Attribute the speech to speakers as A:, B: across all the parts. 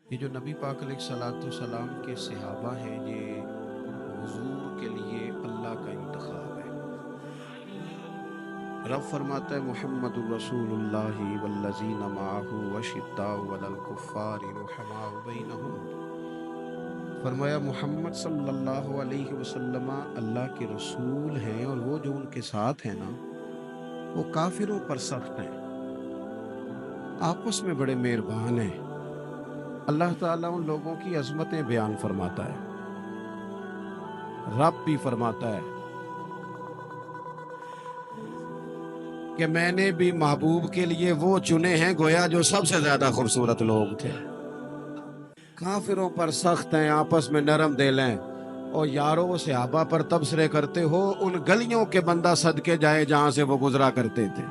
A: یہ جو نبی پاک علیہ الصلوۃ والسلام کے صحابہ ہیں، یہ حضور کے لیے اللہ کا انتخاب ہے۔ رب فرماتا ہے محمد الرسول اللہ والذین معہ اشداء علی الکفار رحماء بینہم۔ فرمایا محمد صلی اللہ علیہ وسلم اللہ کے رسول ہیں، اور وہ جو ان کے ساتھ ہیں نا، وہ کافروں پر سخت ہیں، آپس میں بڑے مہربان ہیں۔ اللہ تعالیٰ ان لوگوں کی عظمتیں بیان فرماتا ہے۔ رب بھی فرماتا ہے کہ میں نے بھی محبوب کے لیے وہ چنے ہیں گویا جو سب سے زیادہ خوبصورت لوگ تھے۔ کافروں پر سخت ہیں، آپس میں نرم دل ہیں، اور یارو صحابہ پر تبصرے کرتے ہو، ان گلیوں کے بندہ صدقے جائے جہاں سے وہ گزرا کرتے تھے،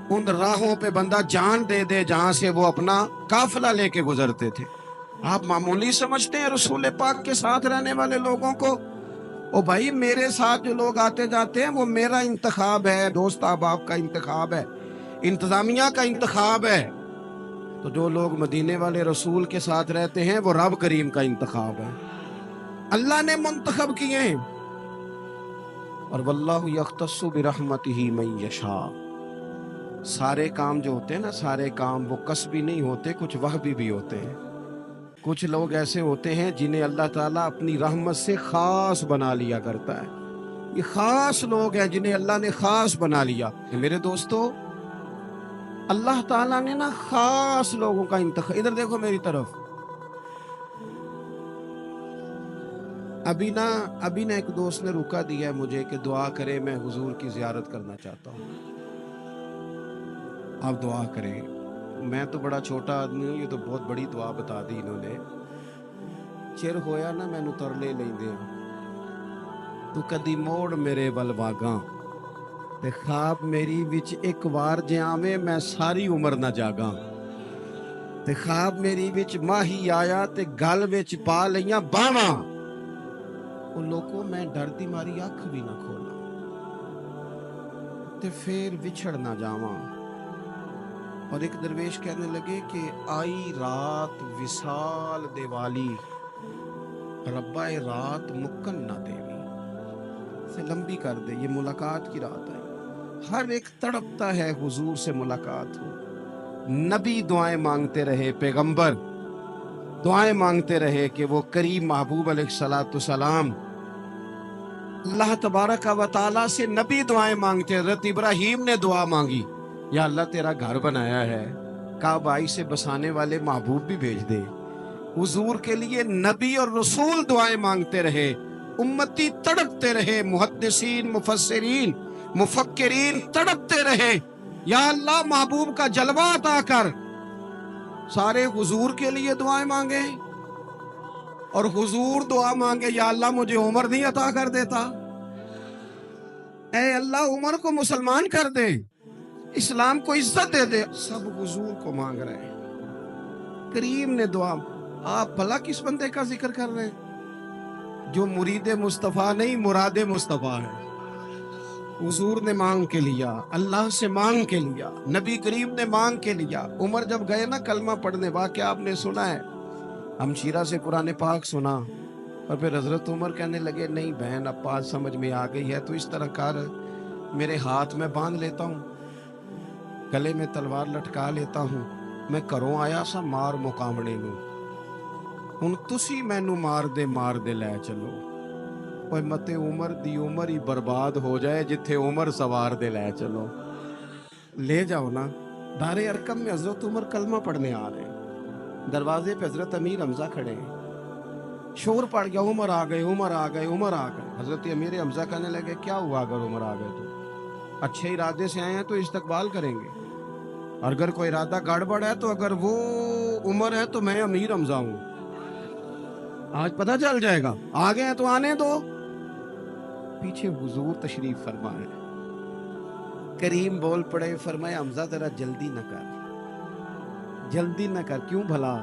A: ان راہوں پہ بندہ جان دے دے جہاں سے وہ اپنا قافلہ لے کے گزرتے تھے۔ آپ معمولی سمجھتے ہیں رسول پاک کے ساتھ رہنے والے لوگوں کو؟ او بھائی، میرے ساتھ جو لوگ آتے جاتے ہیں وہ میرا انتخاب ہے، دوست احباب کا انتخاب ہے، انتظامیہ کا انتخاب ہے۔ تو جو لوگ مدینے والے رسول کے ساتھ رہتے ہیں وہ رب کریم کا انتخاب ہے، اللہ نے منتخب کیے ہیں۔ اور واللہ یختص برحمتہ من یشاء۔ سارے کام جو ہوتے ہیں نا، سارے کام وہ کسبی نہیں ہوتے، کچھ وہبی بھی ہوتے ہیں۔ کچھ لوگ ایسے ہوتے ہیں جنہیں اللہ تعالیٰ اپنی رحمت سے خاص بنا لیا کرتا ہے۔ یہ خاص لوگ ہیں جنہیں اللہ نے خاص بنا لیا۔ میرے دوستو، اللہ تعالیٰ نے نا خاص لوگوں کا انتخاب، ادھر دیکھو میری طرف، ابھی نا ایک دوست نے روکا دیا ہے مجھے کہ دعا کرے، میں حضور کی زیارت کرنا چاہتا ہوں، آپ دعا کریں۔ میں تو بڑا چھوٹا آدمی ہوں، یہ تو بہت بڑی دعا بتا دی انہوں نے۔ چر ہویا نا مینو ترلے لیندے تو کدی موڑ میرے ول واگاں، تے خواب میری وچ ایک وار جے آویں میں ساری عمر نہ جاگاں، تے خواب میری وچ ماہی آیا تے گل وچ پا لیاں باواں، ان لوگوں میں ڈر دی ماری اکھ بھی نہ کھولا، تے پھر وچھڑ نہ جاواں۔ اور ایک درویش کہنے لگے کہ آئی رات وصال دے والی، ربا رات مکن نہ دیوی، سے لمبی کر دے، یہ ملاقات کی رات ہے۔ ہر ایک تڑپتا ہے حضور سے ملاقات ہو۔ نبی دعائیں مانگتے رہے، پیغمبر دعائیں مانگتے رہے کہ وہ کریم محبوب علیہ الصلوۃ والسلام اللہ تبارک و تعالیٰ سے نبی دعائیں مانگتے۔ حضرت ابراہیم نے دعا مانگی، یا اللہ تیرا گھر بنایا ہے، کعبہ سے بسانے والے محبوب بھی بھیج دے۔ حضور کے لیے نبی اور رسول دعائیں مانگتے رہے، امتی تڑپتے رہے، محدثین، مفسرین، مفکرین تڑپتے رہے، یا اللہ محبوب کا جلوہ عطا کر۔ سارے حضور کے لیے دعائیں مانگے، اور حضور دعا مانگے یا اللہ مجھے عمر نہیں عطا کر دیتا، اے اللہ عمر کو مسلمان کر دے، اسلام کو عزت دے دے۔ سب حضور کو مانگ رہے ہیں۔ کریم نے دعا، آپ بھلا کس بندے کا ذکر کر رہے ہیں جو مرید مصطفیٰ نہیں مراد مصطفیٰ ہے؟ حضور نے مانگ کے لیا، اللہ سے مانگ کے لیا، نبی کریم نے مانگ کے لیا۔ عمر جب گئے نا کلمہ پڑھنے، واقعہ آپ نے سنا ہے، ہمشیرہ سے قرآن پاک سنا، اور پھر حضرت عمر کہنے لگے نہیں بہن اب بات سمجھ میں آ گئی ہے، تو اس طرح کر، میرے ہاتھ میں باندھ لیتا ہوں، گلے میں تلوار لٹکا لیتا ہوں، میں کروں آیا سا مار مقامنے نو، ہن تسی مینو مار دے لے چلو، اوے متے عمر دی عمر ہی برباد ہو جائے جتھے عمر سوار دے لے چلو۔ لے جاؤ نا۔ دار ارقم میں حضرت عمر کلمہ پڑھنے آ رہے ہیں، دروازے پہ حضرت امیر حمزہ کھڑے ہیں، شور پڑ گیا، عمر آ گئے، عمر آ گئے، عمر آ گئے۔ حضرت امیر حمزہ کہنے لگے کیا ہوا اگر عمر آ گئے تو؟ اچھے ارادے سے آئے ہیں تو استقبال کریں گے، اور اگر کوئی ارادہ گڑبڑ ہے تو اگر وہ عمر ہے تو میں امیر حمزہ ہوں، آج پتہ چل جائے گا، آگے ہیں تو آنے دو۔ پیچھے حضور تشریف فرما ہے، کریم بول پڑے، فرمایا حمزہ ذرا جلدی نہ کر، جلدی نہ کر، کیوں بھلا؟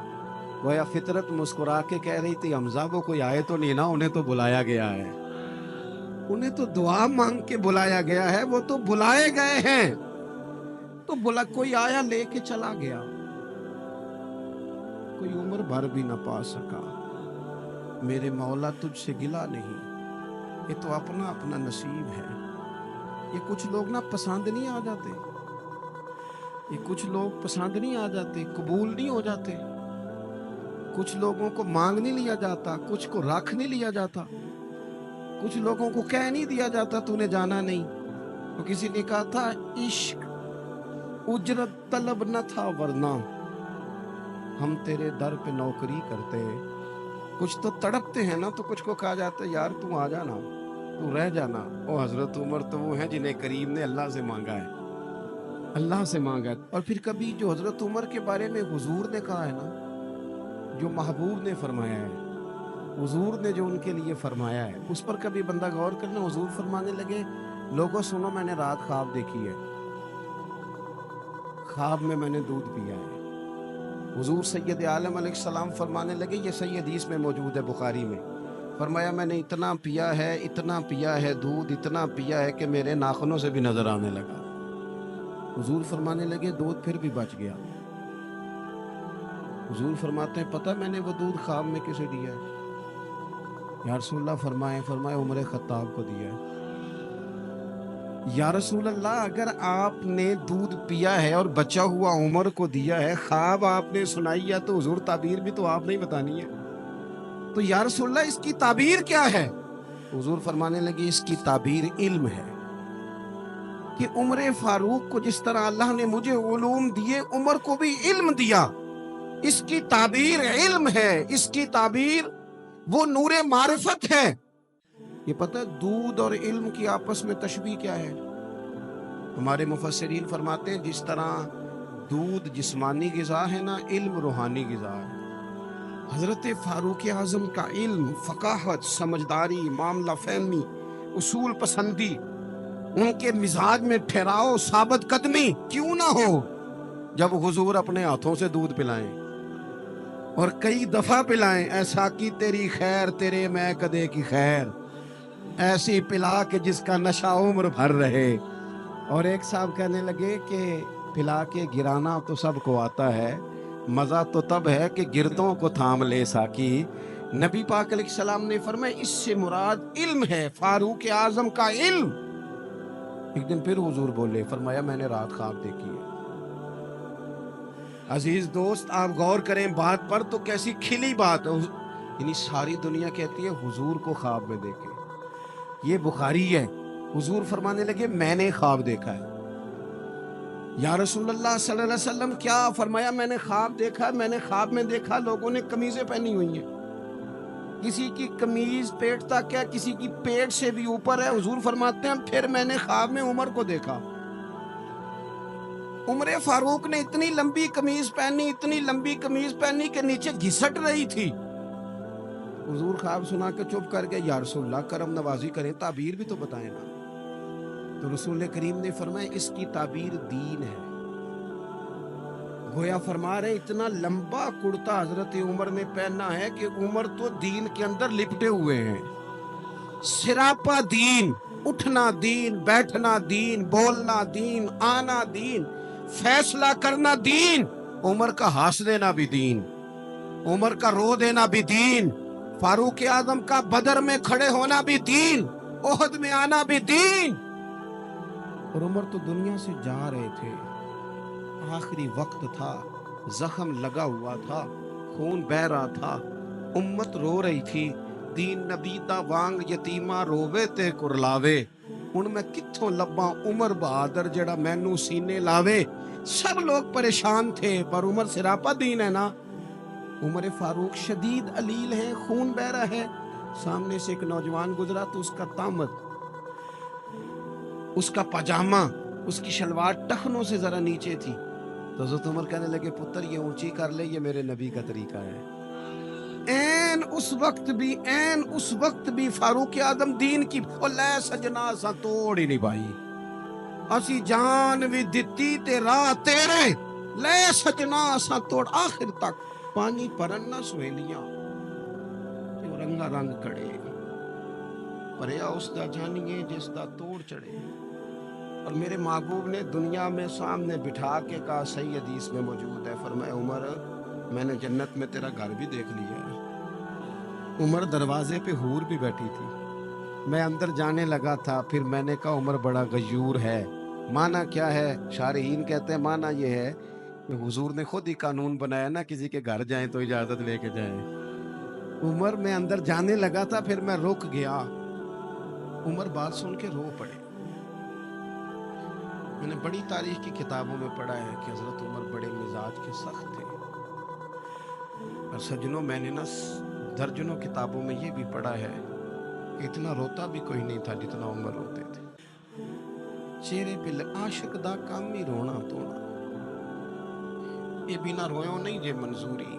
A: گویا فطرت مسکرا کے کہہ رہی تھی حمزہ وہ کوئی آئے تو نہیں نا، انہیں تو بلایا گیا ہے، انہیں تو دعا مانگ کے بلایا گیا ہے، وہ تو بلائے گئے ہیں، تو کوئی آیا لے کے چلا گیا، کوئی عمر بھر بھی نہ پا سکا، میرے مولا تجھ سے گلا نہیں، یہ تو اپنا اپنا نصیب ہے۔ یہ کچھ لوگ نا پسند نہیں آ جاتے، یہ کچھ لوگ پسند نہیں آ جاتے، قبول نہیں ہو جاتے، کچھ لوگوں کو مانگ نہیں لیا جاتا، کچھ کو رکھ نہیں لیا جاتا، کچھ لوگوں کو کہہ نہیں دیا جاتا تو نے جانا نہیں۔ تو کسی نے کہا تھا عشق اجرت طلب نہ تھا ورنہ ہم تیرے در پہ نوکری کرتے۔ کچھ تو تڑپتے ہیں نا، تو کچھ کو کہا جاتا ہے یار تو آ جانا، تو رہ جانا۔ او حضرت عمر تو وہ ہیں جنہیں کریم نے اللہ سے مانگا ہے، اللہ سے مانگا ہے۔ اور پھر کبھی جو حضرت عمر کے بارے میں حضور نے کہا ہے نا، جو محبوب نے فرمایا ہے، حضور نے جو ان کے لیے فرمایا ہے، اس پر کبھی بندہ غور کرنا۔ حضور فرمانے لگے لوگوں سنو، میں نے رات خواب دیکھی ہے، خواب میں نے دودھ پیا ہے۔ حضور سید عالم علیہ السلام فرمانے لگے، یہ صحیح حدیث میں موجود ہے بخاری میں، فرمایا میں نے اتنا پیا ہے دودھ، اتنا پیا ہے کہ میرے ناخنوں سے بھی نظر آنے لگا۔ حضور فرمانے لگے دودھ پھر بھی بچ گیا۔ حضور فرماتے ہیں پتہ میں نے وہ دودھ خواب میں کسے دیا ہے؟ یا رسول اللہ فرمائے عمر خطاب کو دیا ہے۔ یا رسول اللہ اگر آپ نے دودھ پیا ہے اور بچا ہوا عمر کو دیا ہے، خواب آپ نے سنائی ہے، تو حضور تعبیر بھی تو آپ نے ہی بتانی ہے، تو یا رسول اللہ اس کی تعبیر کیا ہے؟ حضور فرمانے لگے اس کی تعبیر علم ہے، کہ عمر فاروق کو جس طرح اللہ نے مجھے علوم دیے، عمر کو بھی علم دیا، اس کی تعبیر علم ہے، اس کی تعبیر وہ نور معرفت ہے۔ یہ پتہ ہے دودھ اور علم کی آپس میں تشبیہ کیا ہے؟ ہمارے مفسرین فرماتے ہیں جس طرح دودھ جسمانی غذا ہے نا، علم روحانی غذا ہے۔ حضرت فاروق اعظم کا علم، فقاہت، سمجھداری، معاملہ فہمی، اصول پسندی، ان کے مزاج میں ٹھہراؤ، ثابت قدمی کیوں نہ ہو، جب حضور اپنے ہاتھوں سے دودھ پلائیں اور کئی دفعہ پلائیں، ایسا کی تیری خیر تیرے میں کدے کی خیر، ایسی پلا کہ جس کا نشہ عمر بھر رہے۔ اور ایک صاحب کہنے لگے کہ پلا کے گرانا تو سب کو آتا ہے، مزہ تو تب ہے کہ گردوں کو تھام لے ساکی۔ نبی پاک علیہ السلام نے فرمایا اس سے مراد علم ہے، فاروق اعظم کا علم۔ ایک دن پھر حضور بولے، فرمایا میں نے رات خواب دیکھی ہے۔ عزیز دوست آپ غور کریں بات پر، تو کیسی کھلی بات ہے، یعنی ساری دنیا کہتی ہے حضور کو خواب میں دیکھے۔ یہ بخاری ہے، حضور فرمانے لگے میں نے خواب دیکھا ہے۔ یا رسول اللہ صلی اللہ علیہ وسلم کیا؟ فرمایا میں نے خواب دیکھا، میں نے خواب میں دیکھا لوگوں نے قمیضیں پہنی ہوئی ہیں، کسی کی قمیض پیٹ تک ہے، کسی کی پیٹ سے بھی اوپر ہے۔ حضور فرماتے ہیں پھر میں نے خواب میں عمر کو دیکھا، عمر فاروق نے اتنی لمبی قمیض پہنی، اتنی لمبی قمیض پہنی کہ نیچے گھسٹ رہی تھی۔ حضور خواب سنا کے چپ کر گئے، یا رسول اللہ کرم نوازی کریں، تعبیر بھی تو بتائیں نا۔ تو رسول کریم نے فرمایا اس کی تعبیر دین ہے۔ گویا فرما رہے اتنا لمبا کرتا حضرت عمر نے پہنا ہے کہ عمر تو دین کے اندر لپٹے ہوئے ہیں، سراپا دین، اٹھنا دین، بیٹھنا دین، بولنا دین، آنا دین، فیصلہ کرنا دین، عمر کا ہنس دینا بھی دین، عمر کا رو دینا بھی دین، فاروق اعظم کا بدر میں کھڑے ہونا بھی دین، احد میں آنا بھی دین۔ اور عمر تو دنیا سے جا رہے تھے، آخری وقت تھا، زخم لگا ہوا تھا، خون بہ رہا تھا، امت رو رہی تھی، دین نبی دا وانگ یتیمہ رووے تے کرلاوے، ان میں کتھوں لباں عمر بہادر جڑا مینوں سینے لاوے۔ سب لوگ پریشان تھے، پر عمر سراپا دین ہے نا۔ عمر فاروق شدید علیل ہے، خون بہ رہا ہے، سامنے سے ایک نوجوان گزرا تو اس کا تامت، اس کا پاجامہ، اس کی شلوار ٹخنوں سے ذرا نیچے تھی، تو حضرت عمر کہنے لگے پتر یہ اونچی کر لے، یہ میرے نبی کا طریقہ ہے۔ این اس وقت بھی فاروق اعظم دین کی لے سجنا سا توڑ ہی نہیں پائی، اسی جان بھی دتی تے راہ تیرے، لے سجنا سا توڑ، آخر تک پانی پرن نہ سہیلیاں رنگا رنگ کڑے، پریا اس دا جانیے جس دا توڑ چڑھے۔ اور میرے محبوب نے دنیا میں سامنے بٹھا کے کہا، صحیح حدیث میں موجود ہے، فرمایا عمر میں نے جنت میں تیرا گھر بھی دیکھ لیا ہے. عمر دروازے پہ حور بھی بیٹھی تھی. میں اندر جانے لگا تھا، پھر میں نے کہا عمر بڑا غیور ہے. معنی کیا ہے؟ شارحین کہتے ہیں معنی یہ ہے کہ حضور نے خود ہی قانون بنایا نا، کسی کے گھر جائیں تو اجازت لے کے جائیں. عمر میں اندر جانے لگا تھا، پھر میں رک گیا. عمر بات سن کے رو پڑے. میں نے بڑی تاریخ کی کتابوں میں پڑھا ہے کہ حضرت عمر بڑے مزاج کے سخت تھے. اور سجنوں، میں نے نا درجنوں کتابوں میں یہ بھی پڑھا ہے کہ اتنا روتا بھی کوئی نہیں تھا جتنا عمر روتے تھے. چہرے پہ عاشق دا کام ہی رونا تونا. یہ بنا رویوں نہیں جے منظوری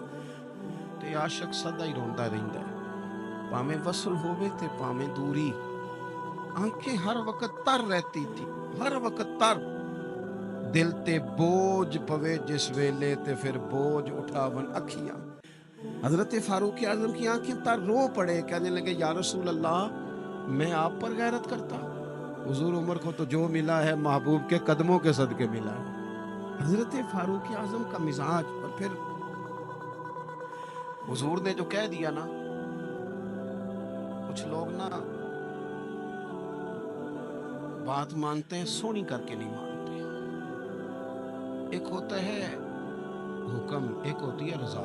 A: تے عاشق سدا ہی روندا رہندا ہے، پاویں وصل ہووے تے پاویں دوری. آنکھیں ہر وقت تر رہتی تھی، ہر وقت تر. دل تے بوجھ پوے جس ویلے تے پھر بوجھ اٹھاون اکھیاں. حضرت فاروق اعظم کی آنکھیں تر رو پڑے، کہنے لگے یا رسول اللہ میں آپ پر غیرت کرتا. حضور عمر کو تو جو ملا ہے محبوب کے قدموں کے صدقے ملا ہے. حضرت فاروق اعظم کا مزاج. اور پھر حضور نے جو کہہ دیا نا، کچھ لوگ نا بات مانتے ہیں سونی کر کے نہیں مانتے. ایک ہوتا ہے حکم، ایک ہوتی ہے رضا.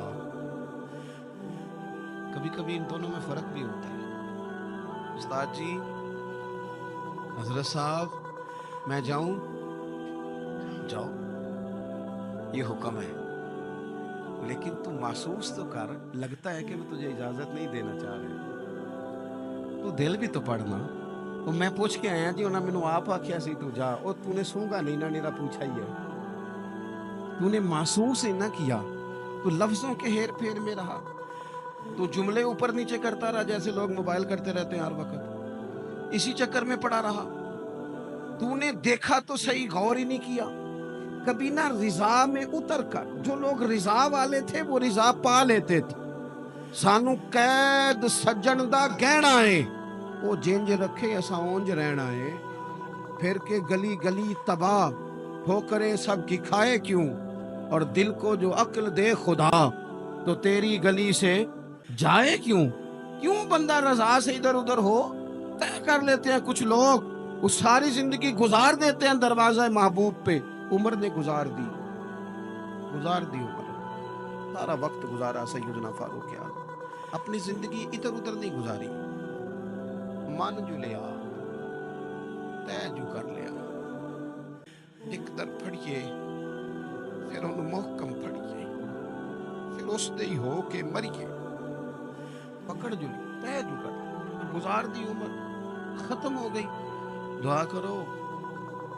A: کبھی کبھی ان دونوں میں فرق بھی ہوتا ہے. استاد جی، حضرت صاحب میں جاؤں؟ جاؤ، یہ حکم ہے، لیکن تم محسوس تو کر، لگتا ہے کہ میں تجھے اجازت نہیں دینا چاہ رہے. تو دل بھی تو پڑھنا. تو میں پوچھ کے آیا جی انہوں نے مینوں آپ آکھیا سی تو جا. اور تو نے سونگا نہیں نہ، میرا پوچھا ہی ہے. تو نے محسوس ہی نہ کیا. تو لفظوں کے ہیر پھیر میں رہا. تو جملے اوپر نیچے کرتا رہا جیسے لوگ موبائل کرتے رہتے ہیں ہر وقت. اسی چکر میں پڑا رہا. تو نے دیکھا تو صحیح، غور ہی نہیں کیا. کبھی نہ رضا میں اتر کر، جو لوگ رضا والے تھے وہ رضا پا لیتے تھے. سانو قید سجن دا گہنا ہے، وہ جنج رکھے اسا اونج رہنا ہے. پھر کے گلی گلی تباہ ہو کرے سب کی کھائے کیوں، اور دل کو جو عقل دے خدا تو تیری گلی سے جائے کیوں. کیوں بندہ رضا سے ادھر ادھر ہو. طے کر لیتے ہیں کچھ لوگ، وہ ساری زندگی گزار دیتے ہیں دروازہ محبوب پہ. عمر نے گزار دی عمر، سارا وقت گزارا سیدنا فاروق اعظم. اپنی زندگی ادھر ادھر نہیں گزاری. من جو لیا، طے جو کر لیا. ایک در پھڑیے، پھر انہوں محکم پھڑیے، پھر اس دے ہی ہو کے مریے. پکڑ جو لی، طے جو کر گزار دی. عمر ختم ہو گئی. دعا کرو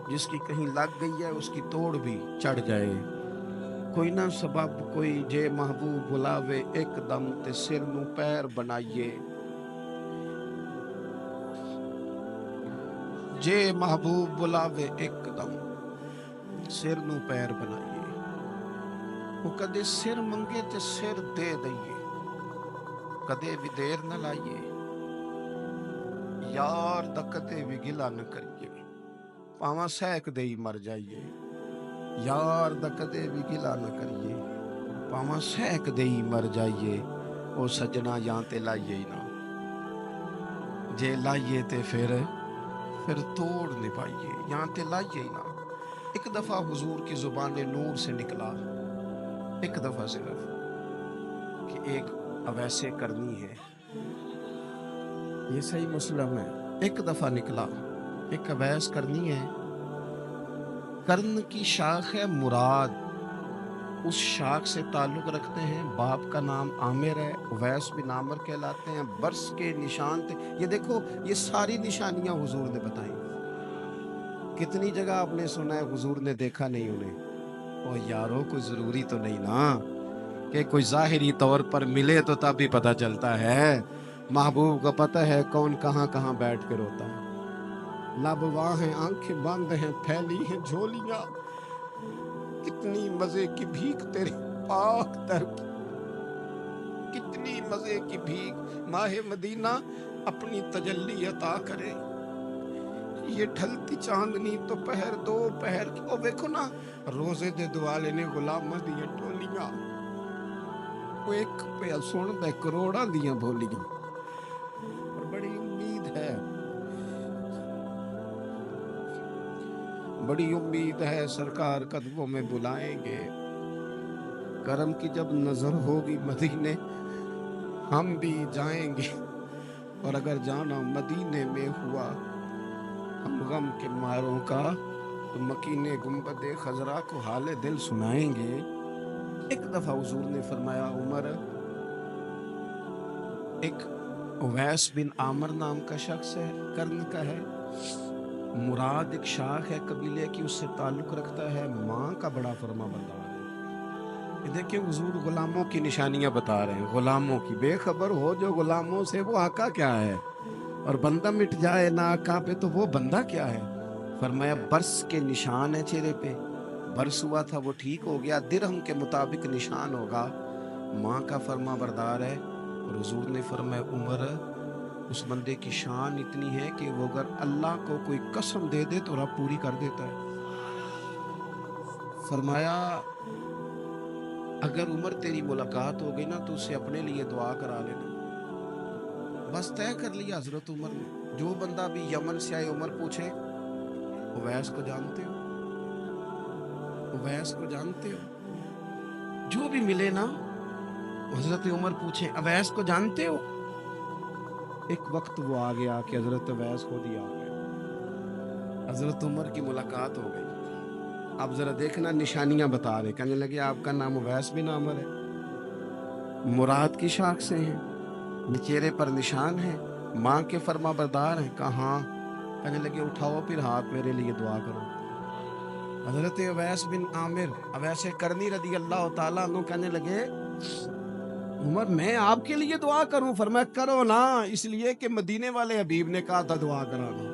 A: جس کی کہیں لگ گئی ہے اس کی توڑ بھی چڑھ جائے. کوئی نہ سبب کوئی جے محبوب بلاوے ایک دم تے سر نو پیر بنائیے. جے محبوب بلاوے ایک دم سر نو پیر بنائیے. وہ کدے سر منگے تے سر دے دئیے، کدے بھی دیر نہ لائیے. یار دا کدے بھی گلا نہ کریے، پاواں سیک دے ہی مر جائیے. یار دا کدے بھی گلا نہ کریے، پاواں سیک دے ہی مر جائیے. او سجنا یہاں تے لائیے ہی نہ، جے لائیے تے پھر توڑ نبھائیے. یہاں تے لائیے ہی نہ. ایک دفعہ حضور کی زبان نور سے نکلا، ایک دفعہ صرف، کہ ایک اویسے کرنی ہے. یہ صحیح مسلم ہے. ایک دفعہ نکلا، ایک اویس کرنی ہے. کرن کی شاخ ہے مراد، اس شاخ سے تعلق رکھتے ہیں. باپ کا نام عامر ہے، اویس بن عامر کہلاتے ہیں. برس کے نشان تھے. یہ دیکھو، یہ ساری نشانیاں حضور نے بتائیں. کتنی جگہ آپ نے سنا ہے حضور نے دیکھا نہیں انہیں. او یارو، کوئی ضروری تو نہیں نا کہ کوئی ظاہری طور پر ملے تو تب بھی پتہ چلتا ہے. محبوب کو پتہ ہے کون کہاں کہاں بیٹھ کے روتا ہے. لب واہ ہیں، آنکھیں بند ہیں، پھیلی ہیں جھولیاں. کتنی مزے کی بھیک تیرے پاک در کی، کتنی مزے کی بھیک. ماہ مدینہ اپنی تجلی عطا کرے. یہ ڈھلتی چاندنی تو پہر دو پہر کی. او دیکھو نا، روزے دے دوالے نے غلامہ دی ٹولیاں. وہ ایک پہ سن دے کروڑاں دیاں بولیاں، اور بڑی امید ہے سرکار قدموں میں بلائیں گے۔ کرم کی جب نظر ہوگی مدینے ہم بھی جائیں گے، اور اگر جانا مدینے میں ہوا ہم غم کے ماروں کا تو مکینے گنبد خضرا کو حال دل سنائیں گے۔ ایک دفعہ حضور نے فرمایا عمر، ایک اویس بن عامر نام کا شخص ہے، کرن کا ہے، مراد ایک شاخ ہے قبیلے کی، اس سے تعلق رکھتا ہے، ماں کا بڑا فرما بردار ہے۔ یہ دیکھیں حضور غلاموں کی نشانیاں بتا رہے ہیں، غلاموں کی، بے خبر ہو جو غلاموں سے وہ آقا کیا ہے، اور بندہ مٹ جائے نہ آقا پہ تو وہ بندہ کیا ہے۔ فرمایا برس کے نشان ہے چہرے پہ، برس ہوا تھا وہ ٹھیک ہو گیا، درہم کے مطابق نشان ہوگا، ماں کا فرما بردار ہے۔ اور حضور نے فرمایا عمر، اس بندے کی شان اتنی ہے کہ وہ اگر اللہ کو کوئی قسم دے دے تو رب پوری کر دیتا ہے۔ فرمایا اگر عمر تیری ملاقات ہو گئی نا تو اس سے اپنے لیے دعا کرا لینا۔ بس طے کر لیا حضرت عمر نے، جو بندہ بھی یمن سے آئے عمر پوچھے اویس کو جانتے ہو، اویس کو جانتے ہو، جو بھی ملے نا حضرت عمر پوچھے اویس کو جانتے ہو۔ ایک وقت وہ آ گیا کہ حضرت اویس خود ہی آ گئے، حضرت عمر کی ملاقات ہو گئی۔ اب ذرا دیکھنا نشانیاں بتا رہے، کہنے لگے آپ کا نام اویس بن عامر ہے، مراد کی شاخ سے ہیں، چہرے پر نشان ہے، ماں کے فرما بردار ہیں، کہاں؟ کہنے لگے اٹھاؤ پھر ہاتھ میرے لیے دعا کرو۔ حضرت اویس بن عامر اویس کرنی رضی اللہ تعالیٰ عنہ کہنے لگے عمر میں آپ کے لیے دعا کروں؟ فرمایا کرو نا، اس لیے کہ مدینے والے حبیب نے کہا تھا دعا کرانا،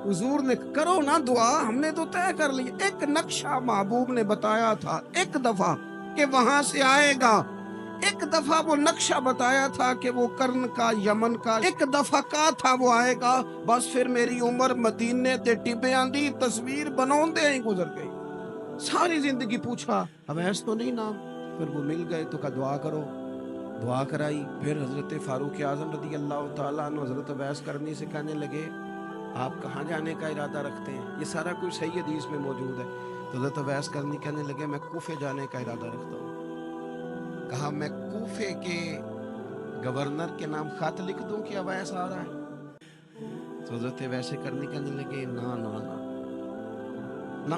A: حضور نے کرو نا دعا، ہم نے تو طے کر لی، ایک نقشہ محبوب نے بتایا تھا ایک دفعہ کہ وہاں سے آئے گا، ایک دفعہ وہ نقشہ بتایا تھا کہ وہ کرن کا یمن کا، ایک دفعہ کہا تھا وہ آئے گا، بس پھر میری عمر مدینے تے ٹبے آندی تصویر بناؤں دے ہی گزر گئی۔ ساری زندگی پوچھا اویس تو نہیں نام، پھر وہ مل گئے تو کہا دعا کرو، دعا کرائی۔ پھر حضرت فاروق اعظم رضی اللہ تعالیٰ عنہ حضرت اویس کرنی سے کہنے لگے آپ کہاں جانے کا ارادہ رکھتے ہیں؟ یہ سارا کچھ صحیح حدیث میں موجود ہے۔ تو حضرت اویس کرنی کہنے لگے میں کوفے جانے کا ارادہ رکھتا ہوں۔ کہا میں کوفے کے گورنر کے نام خط لکھ دوں کہ اویس آ رہا ہے؟ تو حضرت اویس کرنی کہنے لگے نا نا نا نا،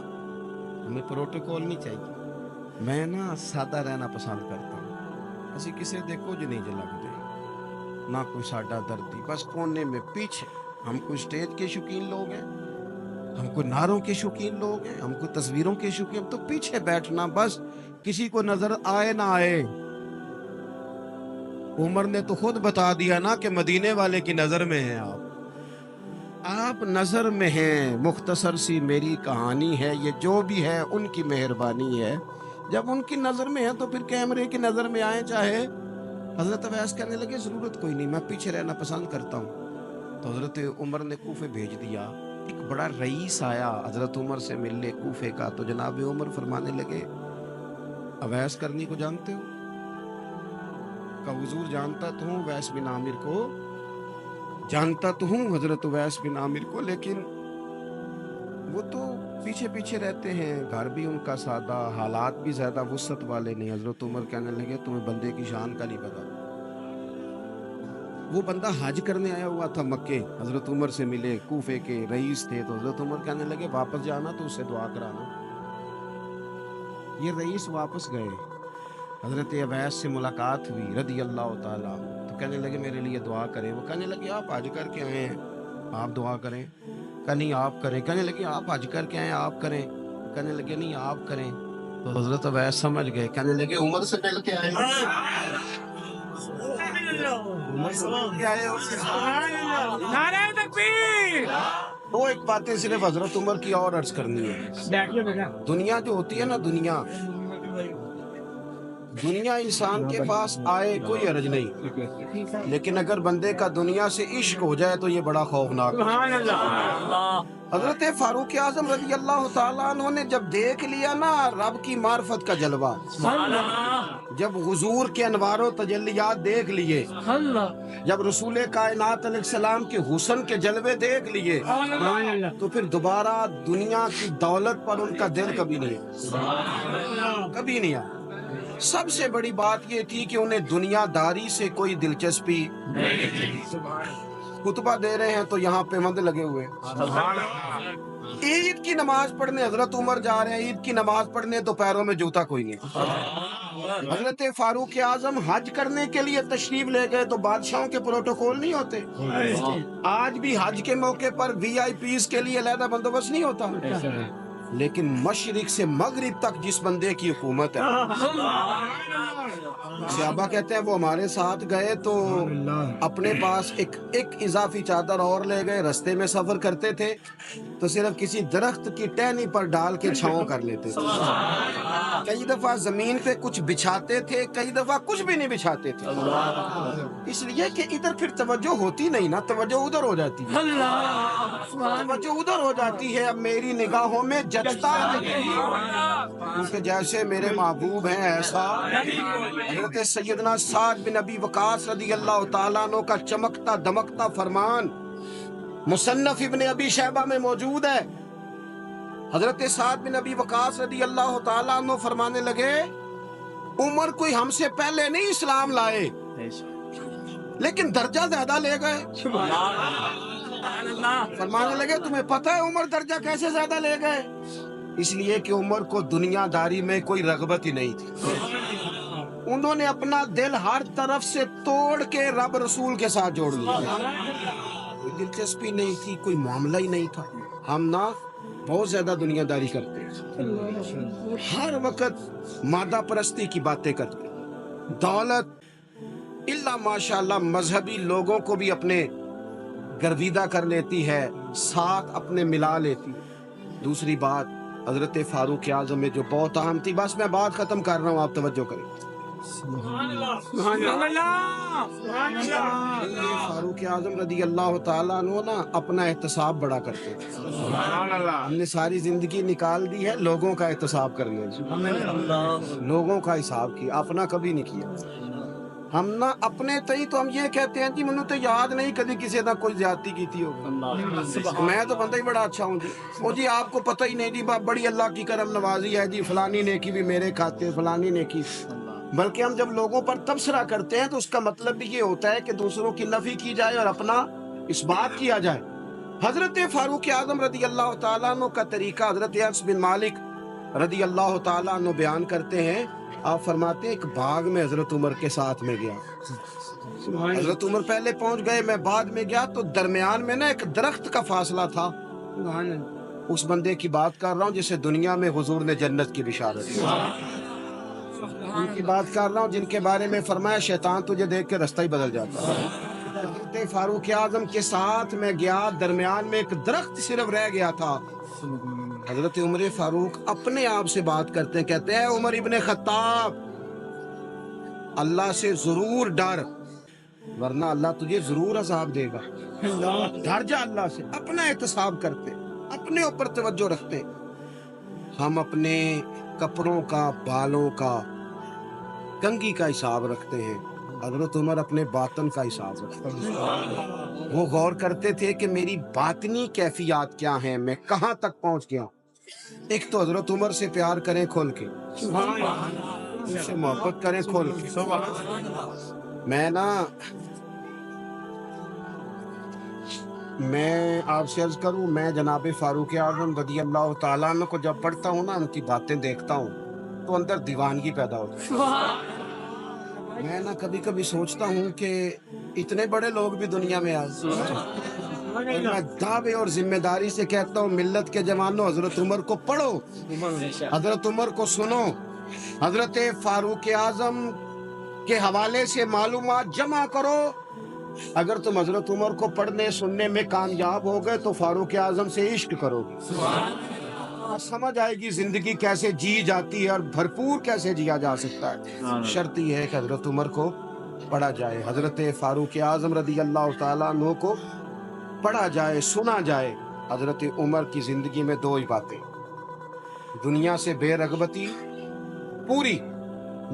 A: ہمیں پروٹوکول نہیں چاہیے، میں نا سادہ رہنا پسند کرتا ہوں، اسی کسے دیکھو جو نہیں جلگ دے، نہ کوئی ساڈا دردی، بس کونے میں پیچھے، ہم کوئی سٹیج کے شوقین لوگ ہیں، ہم کوئی نعروں کے شوقین لوگ ہیں، ہم کوئی تصویروں کے شوقین، تو پیچھے بیٹھنا، بس کسی کو نظر آئے نہ آئے۔ عمر نے تو خود بتا دیا نا کہ مدینے والے کی نظر میں ہیں آپ نظر میں ہیں، مختصر سی میری کہانی ہے، یہ جو بھی ہے ان کی مہربانی ہے، جب ان کی نظر میں ہے تو پھر کیمرے کی نظر میں آئے چاہے۔ حضرت اویس کہنے لگے ضرورت کوئی نہیں، میں پیچھے رہنا پسند کرتا ہوں۔ تو حضرت عمر نے کوفے بھیج دیا، ایک بڑا رئیس آیا حضرت عمر سے ملنے کوفے کا، تو جناب عمر فرمانے لگے اویس کرنی کو جانتے ہو؟ کہ حضور جانتا تو ہوں، اویس بن عامر کو جانتا تو ہوں، حضرت اویس بن عامر کو، لیکن وہ تو پیچھے پیچھے رہتے ہیں، گھر بھی ان کا سادہ، حالات بھی زیادہ وسعت والے نہیں۔ حضرت عمر کہنے لگے تمہیں بندے کی شان کا نہیں پتا، وہ بندہ حج کرنے آیا ہوا تھا مکے، حضرت عمر سے ملے، کوفے کے رئیس تھے، تو حضرت عمر کہنے لگے واپس جانا تو اس سے دعا کرانا۔ یہ رئیس واپس گئے، حضرت اویس سے ملاقات ہوئی رضی اللہ تعالیٰ، تو کہنے لگے میرے لیے دعا کریں۔ وہ کہنے لگے آپ حج کر کے آئے ہیں، آپ دعا کریں؟ کہ نہیں آپ کریں۔ کہنے لگے آپ حج کر کے آئے ہیں، آپ کریں؟ کہنے لگے نہیں آپ کریں۔ تو حضرت اویس سمجھ گئے، کہنے لگے عمر سے مل کے آئے
B: نعرہ تکبیر۔
A: دو ایک باتیں صرف حضرت عمر کی اور عرض کرنی ہے۔ دنیا جو ہوتی ہے نا، دنیا انسان کے پاس آئے کوئی عرض نہیں، لیکن اگر بندے کا دنیا سے عشق ہو جائے تو یہ بڑا خوفناک ہے۔
B: سبحان اللہ
A: حضرت فاروق اعظم رضی اللہ تعالیٰ عنہ نے جب دیکھ لیا نا رب کی معرفت کا جلوہ، جب حضور کے انوار و تجلیات دیکھ لیے، جب رسول کائنات علیہ السلام کے حسن کے جلوے دیکھ لیے، تو پھر دوبارہ دنیا کی دولت پر ان کا دل کبھی نہیں آیا۔ سب سے بڑی بات یہ تھی کہ انہیں دنیا داری سے کوئی دلچسپی نہیں۔ خطبہ دے رہے ہیں تو یہاں پیوند لگے ہوئے ہیں۔ عید کی نماز پڑھنے حضرت عمر جا رہے ہیں، عید کی نماز پڑھنے تو پیروں میں جوتا کوئی نہیں۔ حضرت فاروق اعظم حج کرنے کے لیے تشریف لے گئے تو بادشاہوں کے پروٹوکول نہیں ہوتے؟ آج بھی حج کے موقع پر وی آئی پیز کے لیے علیحدہ بندوبست نہیں ہوتا، لیکن مشرق سے مغرب تک جس بندے کی حکومت ہے، صحابہ کہتے ہیں وہ ہمارے ساتھ گئے تو اپنے پاس ایک اضافی چادر اور لے گئے، رستے میں سفر کرتے تھے تو صرف کسی درخت کی ٹہنی پر ڈال کے چھاؤں کر لیتے تھے، کئی دفعہ زمین پہ کچھ بچھاتے تھے، کئی دفعہ کچھ بھی نہیں بچھاتے تھے، اس لیے کہ ادھر پھر توجہ ہوتی نہیں نا، توجہ ادھر ہو جاتی ہے، توجہ ادھر ہو جاتی ہے۔ اب میری نگاہوں میں جچتا نہیں کیونکہ جیسے میرے محبوب ہیں ایسا۔ حضرت سیدنا سعد بن ابی وقاص رضی اللہ تعالیٰ عنہ کا چمکتا دمکتا فرمان مصنف ابن ابی شیبہ میں موجود ہے۔ حضرت سعد بن ابی وقاص رضی اللہ تعالیٰ عنہ فرمانے لگے، عمر کوئی ہم سے پہلے نہیں اسلام لائے لیکن درجہ زیادہ لے گئے۔ فرمانے لگے تمہیں پتہ ہے عمر درجہ کیسے زیادہ لے گئے؟ اس لیے کہ عمر کو دنیا داری میں کوئی رغبت ہی نہیں تھی، انہوں نے اپنا دل ہر طرف سے توڑ کے رب رسول کے ساتھ جوڑ لیا، کوئی دلچسپی نہیں تھی، کوئی معاملہ ہی نہیں تھا۔ ہم نا بہت زیادہ دنیا داری کرتے ہیں، ہر وقت مادہ پرستی کی باتیں کرتے ہیں، دولت الا ماشاءاللہ مذہبی لوگوں کو بھی اپنے گرویدہ کر لیتی ہے، ساتھ اپنے ملا لیتی ہے۔ دوسری بات حضرت فاروق اعظم میں جو بہت اہم تھی، بس میں بات ختم کر رہا ہوں، آپ توجہ کریں۔ فاروق اعظم رضی اللہ تعالیٰ عنہ نا اپنا احتساب بڑا کرتے تھے۔ ہم نے ساری زندگی نکال دی ہے لوگوں کا احتساب کرنے میں، لوگوں کا حساب کیا، اپنا کبھی نہیں کیا۔ ہم نا اپنے تئی تو ہم یہ کہتے ہیں جی منو تو یاد نہیں کبھی کسی نہ کوئی زیادتی کی تھی ہوگی، میں تو بندہ ہی بڑا اچھا ہوں جی، وہ جی آپ کو پتہ ہی نہیں جی بڑی اللہ کی کرم نوازی ہے جی، فلانی نیکی بھی میرے کھاتے، فلانی نیکی۔ بلکہ ہم جب لوگوں پر تبصرہ کرتے ہیں تو اس کا مطلب بھی یہ ہوتا ہے کہ دوسروں کی نفی کی جائے اور اپنا اس بات کیا جائے۔ حضرت فاروق اعظم رضی اللہ تعالیٰ عنہ کا طریقہ حضرت انس بن مالک رضی اللہ تعالیٰ عنہ بیان کرتے ہیں، آپ فرماتے ہیں ایک باغ میں حضرت عمر کے ساتھ میں گیا، حضرت عمر پہلے پہنچ گئے، میں بعد میں گیا تو درمیان میں نا ایک درخت کا فاصلہ تھا، اس بندے کی بات کر رہا ہوں جسے دنیا میں حضور نے جنت کی بشارت دی، ان کی بات کر رہا ہوں جن کے بارے میں فرمایا شیطان تجھے دیکھ کے رستہ ہی بدل جاتا ہے۔ حضرت فاروق اعظم کے ساتھ میں گیا، درمیان میں ایک درخت صرف رہ گیا تھا، حضرت عمر فاروق اپنے آپ سے بات کرتے ہیں، کہتے ہیں عمر ابن خطاب اللہ سے ضرور ڈر ورنہ اللہ تجھے ضرور عذاب دے گا، ڈر جا اللہ سے۔ اپنا احتساب کرتے، اپنے اوپر توجہ رکھتے، ہم اپنے کپڑوں کا، بالوں کا، کنگھی کا حساب رکھتے ہیں، حضرت عمر اپنے باطن کا حساب رکھتے ہیں، وہ غور کرتے تھے کہ میری باطنی کیفیات کیا ہیں، میں کہاں تک پہنچ گیا۔ ایک تو حضرت عمر سے پیار کریں کھول کے، ان سے محبت کریں کھول کے۔ میں آپ سے عرض کروں، میں جناب فاروق اعظم رضی اللہ تعالیٰ عنہ کو جب پڑھتا ہوں نا، ان کی باتیں دیکھتا ہوں تو اندر دیوانگی پیدا ہوتی ہے۔ میں نا کبھی کبھی سوچتا ہوں کہ اتنے بڑے لوگ بھی دنیا میں آج، میں دعوے اور ذمہ داری سے کہتا ہوں ملت کے جوانوں، حضرت عمر کو پڑھو، حضرت عمر کو سنو، حضرت فاروق اعظم کے حوالے سے معلومات جمع کرو۔ اگر تم حضرت عمر کو پڑھنے سننے میں کامیاب ہو گئے تو فاروق اعظم سے عشق کرو گے، سمجھ آئے گی زندگی کیسے جی جاتی ہے اور بھرپور کیسے جیا جا سکتا ہے. شرط یہ ہے کہ حضرت عمر کو پڑھا جائے, حضرت فاروق اعظم رضی اللہ تعالیٰ عنہ کو پڑھا جائے, سنا جائے. حضرت عمر کی زندگی میں دو ہی باتیں, دنیا سے بے رغبتی پوری,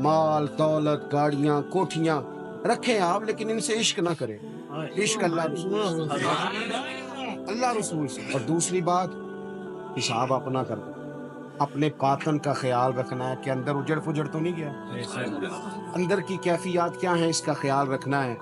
A: مال دولت گاڑیاں کوٹھیاں رکھیں آپ لیکن ان سے عشق نہ کریں, عشق اللہ رسول سے. اور دوسری بات, حساب اپنا کرنا, اپنے باطن کا خیال رکھنا ہے کہ اندر اجڑ پجڑ تو نہیں گیا, اندر کی کیفیات کیا ہیں اس کا خیال رکھنا ہے.